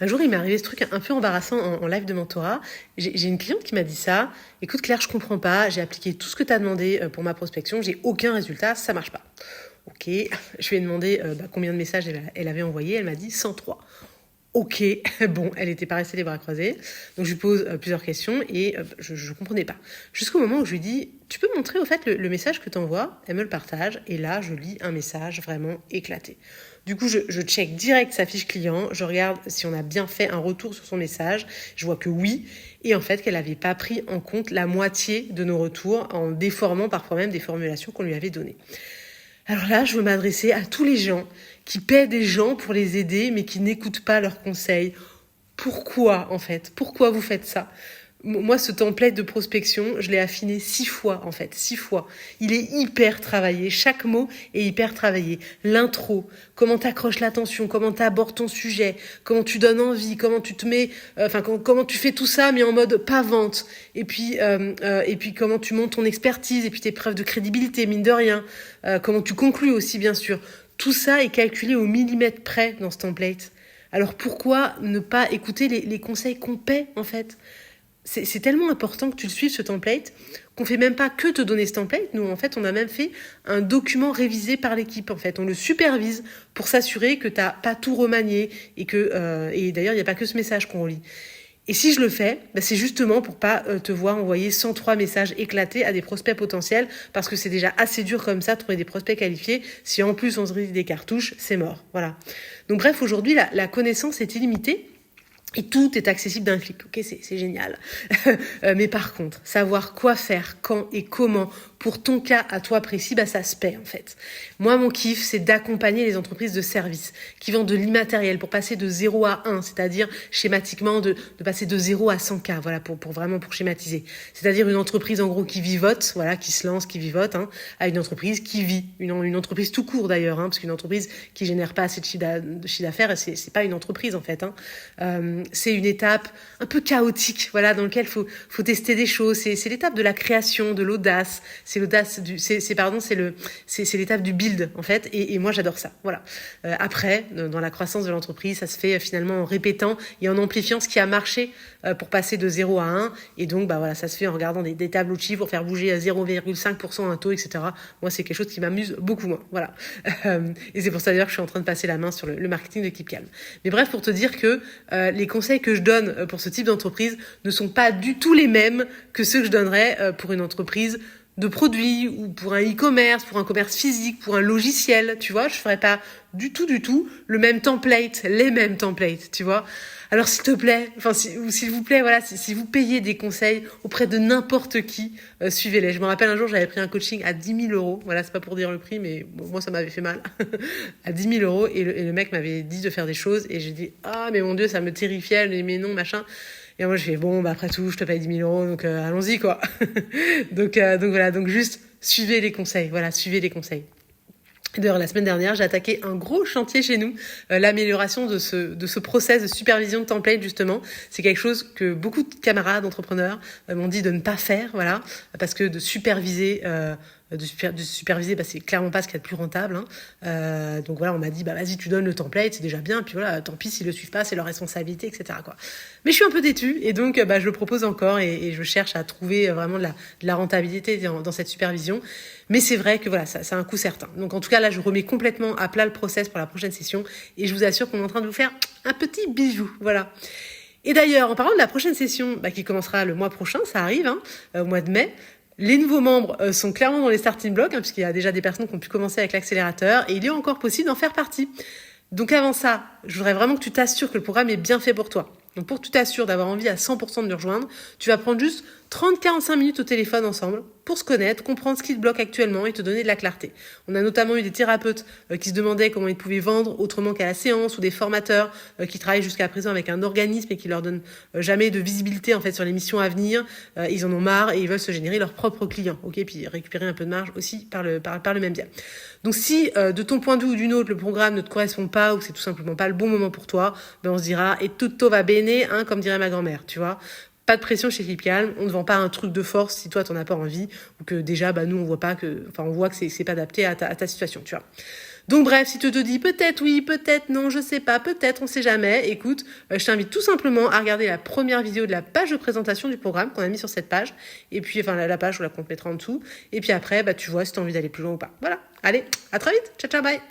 Un jour, il m'est arrivé ce truc un peu embarrassant en live de mentorat. J'ai une cliente qui m'a dit ça. Écoute Claire, je comprends pas. J'ai appliqué tout ce que tu as demandé pour ma prospection. J'ai aucun résultat. Ça marche pas. Ok. Je lui ai demandé combien de messages elle avait envoyé. Elle m'a dit 103. Ok. Bon, elle était pas restée les bras croisés. Donc je lui pose plusieurs questions et je comprenais pas. Jusqu'au moment où je lui dis, tu peux me montrer au fait le message que tu envoies. Elle me le partage et là, je lis un message vraiment éclaté. Du coup, je check direct sa fiche client, je regarde si on a bien fait un retour sur son message, je vois que oui, et en fait qu'elle n'avait pas pris en compte la moitié de nos retours en déformant parfois même des formulations qu'on lui avait données. Alors là, je veux m'adresser à tous les gens qui paient des gens pour les aider mais qui n'écoutent pas leurs conseils. Pourquoi en fait ? Pourquoi vous faites ça ? Moi, ce template de prospection, je l'ai affiné 6 fois, en fait, 6 fois. Il est hyper travaillé. Chaque mot est hyper travaillé. L'intro, comment t'accroches l'attention, comment t'abordes ton sujet, comment tu donnes envie, comment tu te mets, comment tu fais tout ça, mais en mode pas vente. Et puis comment tu montes ton expertise, et puis tes preuves de crédibilité, mine de rien. Comment tu conclus aussi, bien sûr. Tout ça est calculé au millimètre près dans ce template. Alors pourquoi ne pas écouter les conseils qu'on paie, en fait ? C'est tellement important que tu le suives, ce template, qu'on fait même pas que te donner ce template. Nous, en fait, on a même fait un document révisé par l'équipe, en fait. On le supervise pour s'assurer que t'as pas tout remanié et et d'ailleurs, il n'y a pas que ce message qu'on relit. Et si je le fais, c'est justement pour pas te voir envoyer 103 messages éclatés à des prospects potentiels, parce que c'est déjà assez dur comme ça de trouver des prospects qualifiés. Si en plus on se grille des cartouches, c'est mort. Voilà. Donc bref, aujourd'hui, la connaissance est illimitée. Et tout est accessible d'un clic, ok, c'est génial. Mais par contre, savoir quoi faire, quand et comment, pour ton cas à toi précis, ça se paie en fait. Moi, mon kiff, c'est d'accompagner les entreprises de services qui vendent de l'immatériel pour passer de 0 à 1, c'est-à-dire schématiquement de passer de 0 à 100K, voilà, pour schématiser. C'est-à-dire une entreprise en gros qui vivote, voilà, qui se lance, qui vivote, à une entreprise qui vit, une entreprise tout court d'ailleurs, parce qu'une entreprise qui génère pas assez de chiffre d'affaires, c'est pas une entreprise en fait. C'est une étape un peu chaotique, voilà, dans laquelle faut tester des choses. C'est l'étape de la création, de l'audace. C'est l'étape du build en fait. Et moi j'adore ça. Voilà. Après, dans la croissance de l'entreprise, ça se fait finalement en répétant et en amplifiant ce qui a marché pour passer de 0 à 1. Et donc voilà, ça se fait en regardant des tableaux de chiffres pour faire bouger à 0,5% un taux, etc. Moi, c'est quelque chose qui m'amuse beaucoup moins. Voilà. Et c'est pour ça d'ailleurs que je suis en train de passer la main sur le marketing de Keep Calm. Mais bref, pour te dire que les conseils que je donne pour ce type d'entreprise ne sont pas du tout les mêmes que ceux que je donnerais pour une entreprise de produits ou pour un e-commerce, pour un commerce physique, pour un logiciel, tu vois. Je ferais pas du tout le même template, les mêmes templates, tu vois. Alors s'il te plaît, s'il vous plaît, voilà, si vous payez des conseils auprès de n'importe qui, suivez-les. Je me rappelle un jour, j'avais pris un coaching à 10 000 euros. Voilà, c'est pas pour dire le prix, mais bon, moi ça m'avait fait mal. À 10 000 euros, et le mec m'avait dit de faire des choses, et j'ai dit, mais mon Dieu, ça me terrifiait, elle me dit, mais non, machin. Et moi, je fais, après tout, je te paye 10 000 euros, donc allons-y, quoi. donc voilà, donc juste, suivez les conseils, voilà, suivez les conseils. D'ailleurs, la semaine dernière, j'ai attaqué un gros chantier chez nous, l'amélioration de ce process de supervision de template, justement. C'est quelque chose que beaucoup de camarades entrepreneurs m'ont dit de ne pas faire, voilà, parce que de superviser, c'est clairement pas ce qu'il y a de plus rentable. Donc voilà, on m'a dit, vas-y, tu donnes le template, c'est déjà bien, puis voilà, tant pis s'ils le suivent pas, c'est leur responsabilité, etc., quoi. Mais je suis un peu têtue, et donc je le propose encore, et je cherche à trouver vraiment de la rentabilité dans cette supervision. Mais c'est vrai que voilà, ça a un coût certain. Donc en tout cas, là, je remets complètement à plat le process pour la prochaine session, et je vous assure qu'on est en train de vous faire un petit bijou, voilà. Et d'ailleurs, en parlant de la prochaine session, qui commencera le mois prochain, ça arrive, au mois de mai. Les nouveaux membres sont clairement dans les starting blocks, puisqu'il y a déjà des personnes qui ont pu commencer avec l'accélérateur, et il est encore possible d'en faire partie. Donc avant ça, je voudrais vraiment que tu t'assures que le programme est bien fait pour toi. Donc pour que tu t'assures d'avoir envie à 100% de nous rejoindre, tu vas prendre juste 30-45 minutes au téléphone ensemble pour se connaître, comprendre ce qui te bloque actuellement et te donner de la clarté. On a notamment eu des thérapeutes qui se demandaient comment ils pouvaient vendre autrement qu'à la séance, ou des formateurs qui travaillent jusqu'à présent avec un organisme et qui leur donnent jamais de visibilité en fait sur les missions à venir. Ils en ont marre et ils veulent se générer leurs propres clients, ok, puis récupérer un peu de marge aussi par le même biais. Donc si de ton point de vue ou d'une autre le programme ne te correspond pas ou que c'est tout simplement pas le bon moment pour toi, on se dira et tutto va bene, comme dirait ma grand-mère, tu vois. Pas de pression chez Keep Calm, on ne vend pas un truc de force si toi t'en as pas envie, ou que déjà nous on voit que c'est pas adapté à ta situation, tu vois. Donc bref, si tu te dis peut-être oui, peut-être non, je sais pas, peut-être, on sait jamais, écoute, je t'invite tout simplement à regarder la première vidéo de la page de présentation du programme qu'on a mis sur cette page, et puis enfin la page, on la complétera en dessous, et puis après, tu vois si tu as envie d'aller plus loin ou pas. Voilà, allez, à très vite, ciao ciao, bye.